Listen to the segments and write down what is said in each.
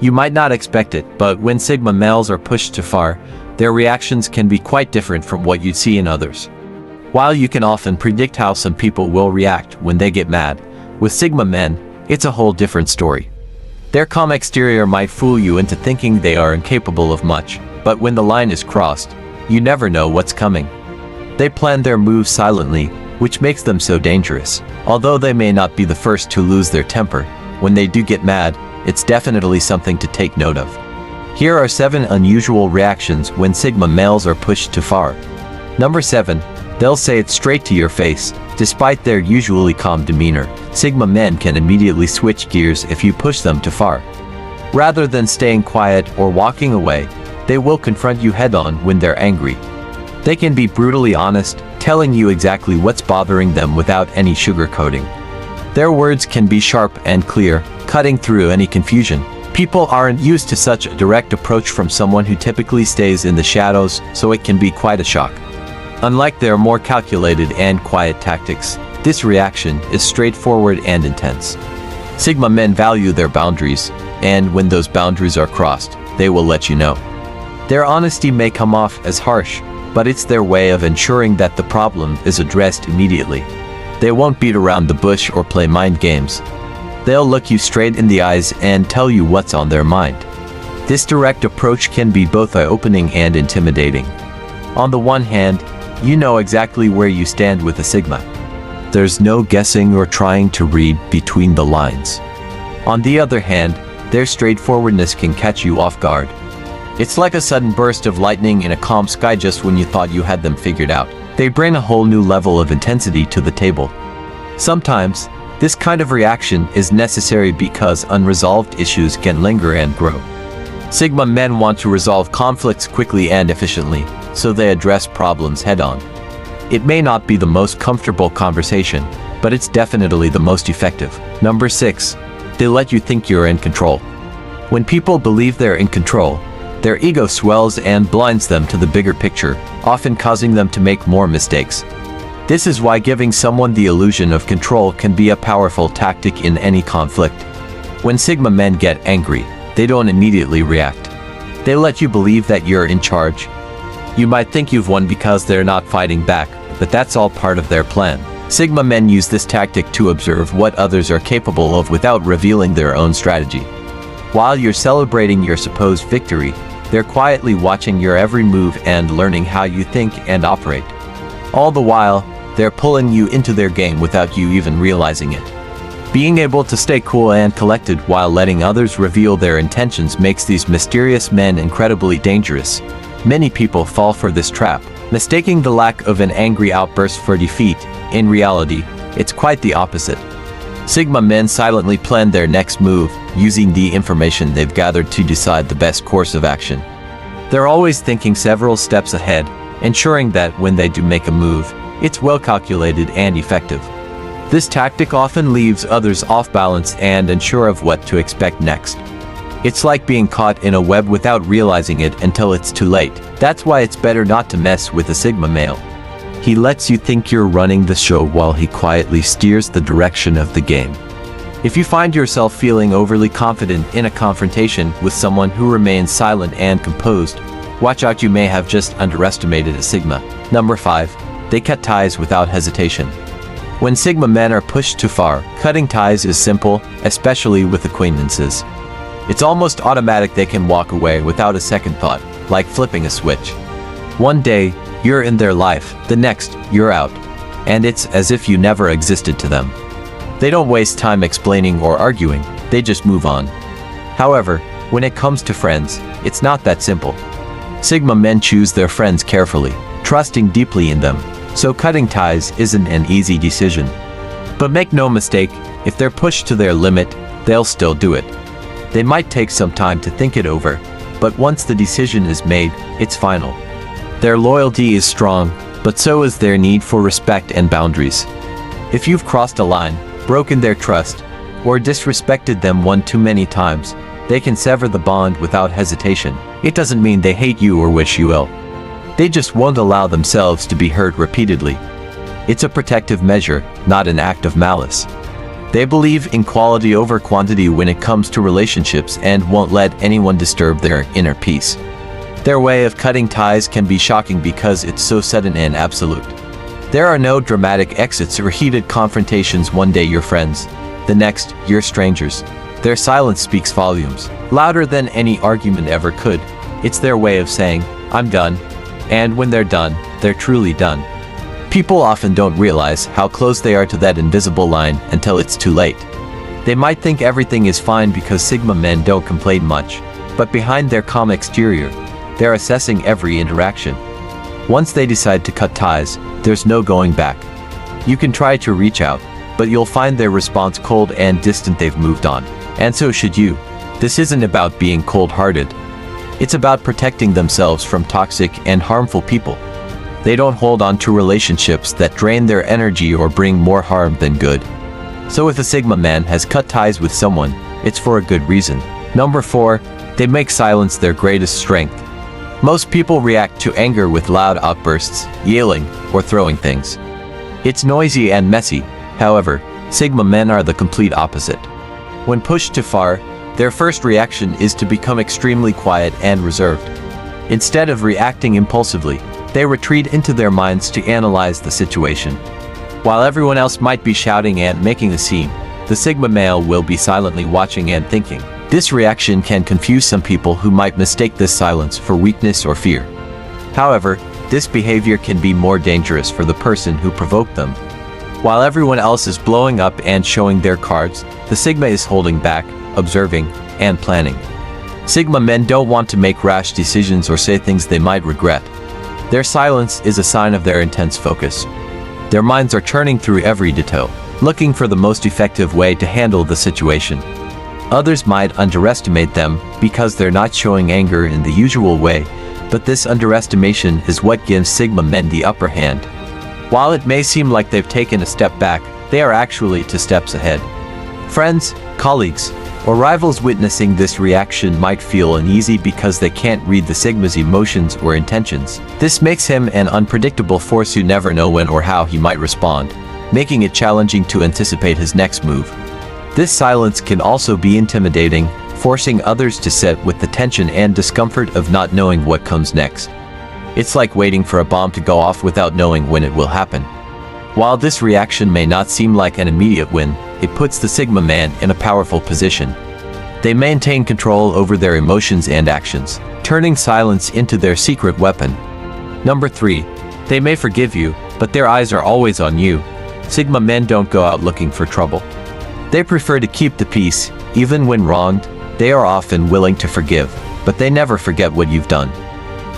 You might not expect it, but when Sigma males are pushed too far, their reactions can be quite different from what you'd see in others. While you can often predict how some people will react when they get mad, with Sigma men, it's a whole different story. Their calm exterior might fool you into thinking they are incapable of much, but when the line is crossed, you never know what's coming. They plan their moves silently, which makes them so dangerous. Although they may not be the first to lose their temper, when they do get mad, it's definitely something to take note of. Here are 7 unusual reactions when Sigma males are pushed too far. Number 7. They'll say it straight to your face. Despite their usually calm demeanor, Sigma men can immediately switch gears if you push them too far. Rather than staying quiet or walking away, they will confront you head-on when they're angry. They can be brutally honest, telling you exactly what's bothering them without any sugarcoating. Their words can be sharp and clear, cutting through any confusion. People aren't used to such a direct approach from someone who typically stays in the shadows, so it can be quite a shock. Unlike their more calculated and quiet tactics, this reaction is straightforward and intense. Sigma men value their boundaries, and when those boundaries are crossed, they will let you know. Their honesty may come off as harsh, but it's their way of ensuring that the problem is addressed immediately. They won't beat around the bush or play mind games. They'll look you straight in the eyes and tell you what's on their mind. This direct approach can be both eye-opening and intimidating. On the one hand, you know exactly where you stand with a Sigma. There's no guessing or trying to read between the lines. On the other hand, their straightforwardness can catch you off guard. It's like a sudden burst of lightning in a calm sky just when you thought you had them figured out. They bring a whole new level of intensity to the table. Sometimes, this kind of reaction is necessary because unresolved issues can linger and grow. Sigma men want to resolve conflicts quickly and efficiently, so they address problems head-on. It may not be the most comfortable conversation, but it's definitely the most effective. Number 6. They let you think you're in control. When people believe they're in control, their ego swells and blinds them to the bigger picture, often causing them to make more mistakes. This is why giving someone the illusion of control can be a powerful tactic in any conflict. When Sigma men get angry, they don't immediately react. They let you believe that you're in charge. You might think you've won because they're not fighting back, but that's all part of their plan. Sigma men use this tactic to observe what others are capable of without revealing their own strategy. While you're celebrating your supposed victory, they're quietly watching your every move and learning how you think and operate. All the while, they're pulling you into their game without you even realizing it. Being able to stay cool and collected while letting others reveal their intentions makes these mysterious men incredibly dangerous. Many people fall for this trap, mistaking the lack of an angry outburst for defeat. In reality, it's quite the opposite. Sigma men silently plan their next move, using the information they've gathered to decide the best course of action. They're always thinking several steps ahead, ensuring that when they do make a move, it's well calculated and effective. This tactic often leaves others off balance and unsure of what to expect next. It's like being caught in a web without realizing it until it's too late. That's why it's better not to mess with a Sigma male. He lets you think you're running the show while he quietly steers the direction of the game. If you find yourself feeling overly confident in a confrontation with someone who remains silent and composed, watch out, you may have just underestimated a Sigma. Number 5. They cut ties without hesitation. When Sigma men are pushed too far, cutting ties is simple, especially with acquaintances. It's almost automatic. They can walk away without a second thought, like flipping a switch. One day, you're in their life, the next, you're out. And it's as if you never existed to them. They don't waste time explaining or arguing, they just move on. However, when it comes to friends, it's not that simple. Sigma men choose their friends carefully, trusting deeply in them, so cutting ties isn't an easy decision. But make no mistake, if they're pushed to their limit, they'll still do it. They might take some time to think it over, but once the decision is made, it's final. Their loyalty is strong, but so is their need for respect and boundaries. If you've crossed a line, broken their trust, or disrespected them one too many times, they can sever the bond without hesitation. It doesn't mean they hate you or wish you ill. They just won't allow themselves to be hurt repeatedly. It's a protective measure, not an act of malice. They believe in quality over quantity when it comes to relationships and won't let anyone disturb their inner peace. Their way of cutting ties can be shocking because it's so sudden and absolute. There are no dramatic exits or heated confrontations. One day you're friends, the next, you're strangers. Their silence speaks volumes, louder than any argument ever could. It's their way of saying, I'm done. And when they're done, they're truly done. People often don't realize how close they are to that invisible line until it's too late. They might think everything is fine because Sigma men don't complain much, but behind their calm exterior, they're assessing every interaction. Once they decide to cut ties, there's no going back. You can try to reach out, but you'll find their response cold and distant. They've moved on. And so should you. This isn't about being cold-hearted. It's about protecting themselves from toxic and harmful people. They don't hold on to relationships that drain their energy or bring more harm than good. So if a Sigma man has cut ties with someone, it's for a good reason. Number 4, they make silence their greatest strength. Most people react to anger with loud outbursts, yelling, or throwing things. It's noisy and messy. However, Sigma men are the complete opposite. When pushed too far, their first reaction is to become extremely quiet and reserved. Instead of reacting impulsively, they retreat into their minds to analyze the situation. While everyone else might be shouting and making a scene, the Sigma male will be silently watching and thinking. This reaction can confuse some people who might mistake this silence for weakness or fear. However, this behavior can be more dangerous for the person who provoked them. While everyone else is blowing up and showing their cards, the Sigma is holding back, observing, and planning. Sigma men don't want to make rash decisions or say things they might regret. Their silence is a sign of their intense focus. Their minds are churning through every detail, looking for the most effective way to handle the situation. Others might underestimate them because they're not showing anger in the usual way, but this underestimation is what gives Sigma men the upper hand. While it may seem like they've taken a step back, they are actually 2 steps ahead. Friends, colleagues, or rivals witnessing this reaction might feel uneasy because they can't read the Sigma's emotions or intentions. This makes him an unpredictable force. You never know when or how he might respond, making it challenging to anticipate his next move. This silence can also be intimidating, forcing others to sit with the tension and discomfort of not knowing what comes next. It's like waiting for a bomb to go off without knowing when it will happen. While this reaction may not seem like an immediate win, it puts the Sigma man in a powerful position. They maintain control over their emotions and actions, turning silence into their secret weapon. Number 3, they may forgive you, but their eyes are always on you. Sigma men don't go out looking for trouble. They prefer to keep the peace, even when wronged. They are often willing to forgive, but they never forget what you've done.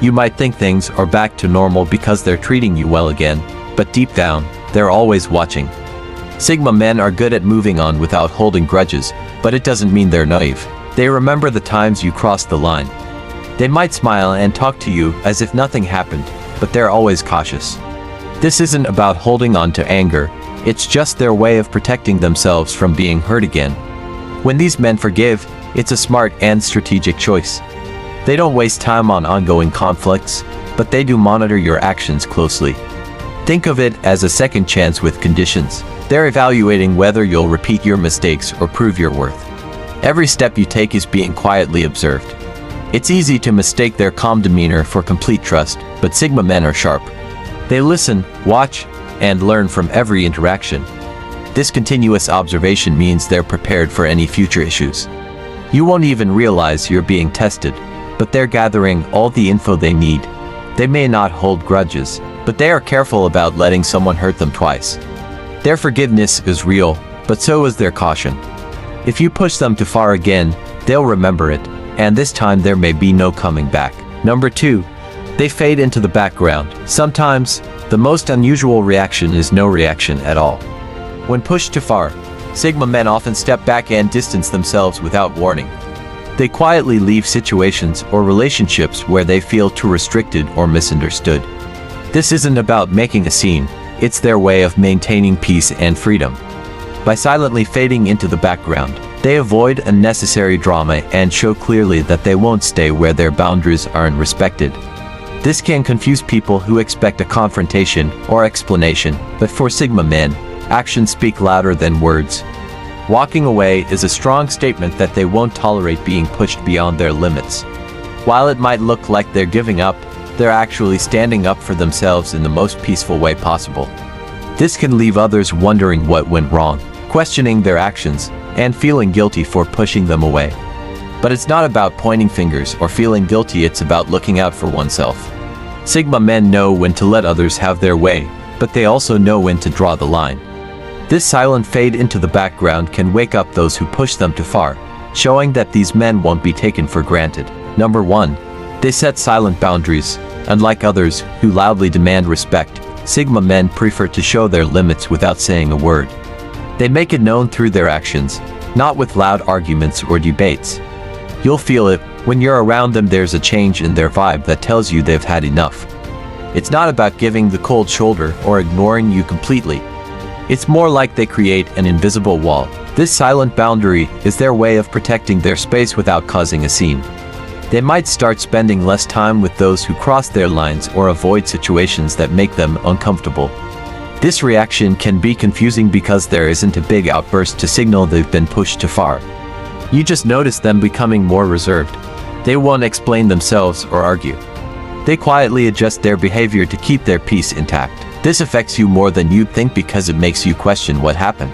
You might think things are back to normal because they're treating you well again, but deep down, they're always watching. Sigma men are good at moving on without holding grudges, but it doesn't mean they're naive. They remember the times you crossed the line. They might smile and talk to you as if nothing happened, but they're always cautious. This isn't about holding on to anger, it's just their way of protecting themselves from being hurt again. When these men forgive, it's a smart and strategic choice. They don't waste time on ongoing conflicts, but they do monitor your actions closely. Think of it as a second chance with conditions. They're evaluating whether you'll repeat your mistakes or prove your worth. Every step you take is being quietly observed. It's easy to mistake their calm demeanor for complete trust, but Sigma men are sharp. They listen, watch, and learn from every interaction. This continuous observation means they're prepared for any future issues. You won't even realize you're being tested, but they're gathering all the info they need. They may not hold grudges, but they are careful about letting someone hurt them twice. Their forgiveness is real, but so is their caution. If you push them too far again, they'll remember it, and this time there may be no coming back. Number 2, they fade into the background. Sometimes, the most unusual reaction is no reaction at all. When pushed too far, Sigma men often step back and distance themselves without warning. They quietly leave situations or relationships where they feel too restricted or misunderstood. This isn't about making a scene, it's their way of maintaining peace and freedom. By silently fading into the background, they avoid unnecessary drama and show clearly that they won't stay where their boundaries aren't respected. This can confuse people who expect a confrontation or explanation, but for Sigma men, actions speak louder than words. Walking away is a strong statement that they won't tolerate being pushed beyond their limits. While it might look like they're giving up, they're actually standing up for themselves in the most peaceful way possible. This can leave others wondering what went wrong, questioning their actions, and feeling guilty for pushing them away. But it's not about pointing fingers or feeling guilty, it's about looking out for oneself. Sigma men know when to let others have their way, but they also know when to draw the line. This silent fade into the background can wake up those who push them too far, showing that these men won't be taken for granted. Number 1. They set silent boundaries. Unlike others who loudly demand respect, Sigma men prefer to show their limits without saying a word. They make it known through their actions, not with loud arguments or debates. You'll feel it when you're around them. There's a change in their vibe that tells you they've had enough. It's not about giving the cold shoulder or ignoring you completely. It's more like they create an invisible wall. This silent boundary is their way of protecting their space without causing a scene. They might start spending less time with those who cross their lines or avoid situations that make them uncomfortable. This reaction can be confusing because there isn't a big outburst to signal they've been pushed too far. You just notice them becoming more reserved. They won't explain themselves or argue. They quietly adjust their behavior to keep their peace intact. This affects you more than you'd think because it makes you question what happened.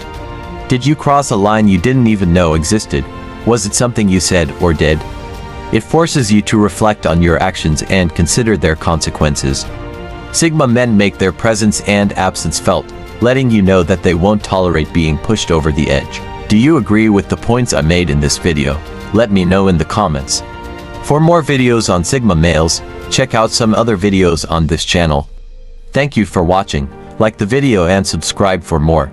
Did you cross a line you didn't even know existed? Was it something you said or did? It forces you to reflect on your actions and consider their consequences. Sigma men make their presence and absence felt, letting you know that they won't tolerate being pushed over the edge. Do you agree with the points I made in this video? Let me know in the comments. For more videos on Sigma males, check out some other videos on this channel. Thank you for watching. Like the video and subscribe for more.